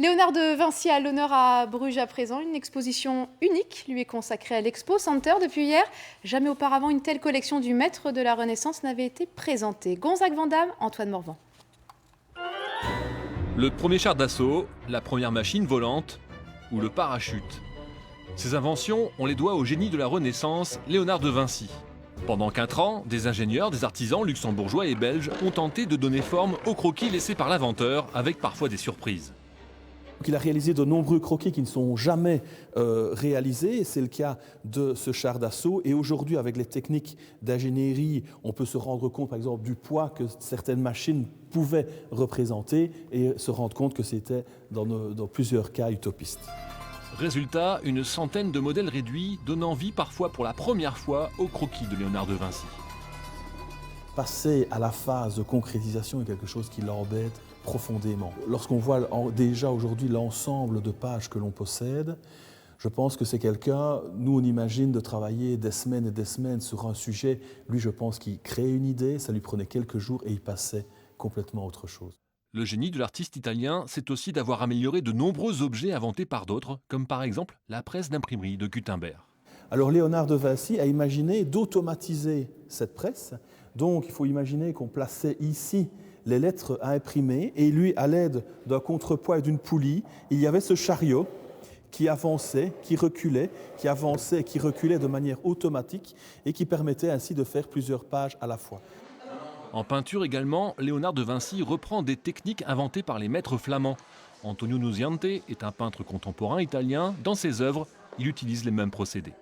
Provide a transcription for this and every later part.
Léonard de Vinci a l'honneur à Bruges à présent. Une exposition unique lui est consacrée à l'Expo Center depuis hier. Jamais auparavant, une telle collection du maître de la Renaissance n'avait été présentée. Gonzague Van Damme, Antoine Morvan. Le premier char d'assaut, la première machine volante ou le parachute. Ces inventions, on les doit au génie de la Renaissance, Léonard de Vinci. Pendant 4 ans, des ingénieurs, des artisans luxembourgeois et belges ont tenté de donner forme aux croquis laissés par l'inventeur, avec parfois des surprises. Il a réalisé de nombreux croquis qui ne sont jamais réalisés. C'est le cas de ce char d'assaut. Et aujourd'hui, avec les techniques d'ingénierie, on peut se rendre compte, par exemple, du poids que certaines machines pouvaient représenter et se rendre compte que c'était, dans plusieurs cas, utopiste. Résultat, une centaine de modèles réduits, donnant vie parfois pour la première fois au croquis de Léonard de Vinci. Passer à la phase de concrétisation est quelque chose qui l'embête profondément. Lorsqu'on voit déjà aujourd'hui l'ensemble de pages que l'on possède, je pense que c'est quelqu'un, nous on imagine de travailler des semaines et des semaines sur un sujet. Lui, je pense qu'il créait une idée, ça lui prenait quelques jours et il passait complètement à autre chose. Le génie de l'artiste italien, c'est aussi d'avoir amélioré de nombreux objets inventés par d'autres, comme par exemple la presse d'imprimerie de Gutenberg. Alors Léonard de Vinci a imaginé d'automatiser cette presse. Donc il faut imaginer qu'on plaçait ici les lettres à imprimer et lui, à l'aide d'un contrepoids et d'une poulie, il y avait ce chariot qui avançait, qui reculait, qui avançait et qui reculait de manière automatique et qui permettait ainsi de faire plusieurs pages à la fois. En peinture également, Léonard de Vinci reprend des techniques inventées par les maîtres flamands. Antonio Nunziante est un peintre contemporain italien. Dans ses œuvres, il utilise les mêmes procédés.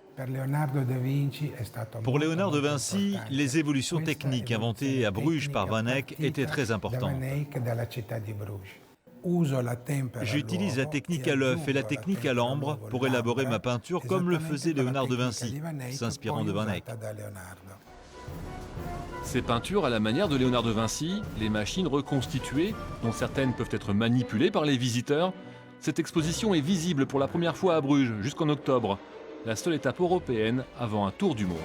Pour Léonard de Vinci, les évolutions techniques inventées à Bruges par Van Eyck étaient très importantes. J'utilise la technique à l'œuf et la technique à l'ambre pour élaborer ma peinture comme le faisait Léonard de Vinci, s'inspirant de Van Eyck. Ces peintures à la manière de Léonard de Vinci, les machines reconstituées, dont certaines peuvent être manipulées par les visiteurs, cette exposition est visible pour la première fois à Bruges jusqu'en octobre, la seule étape européenne avant un tour du monde.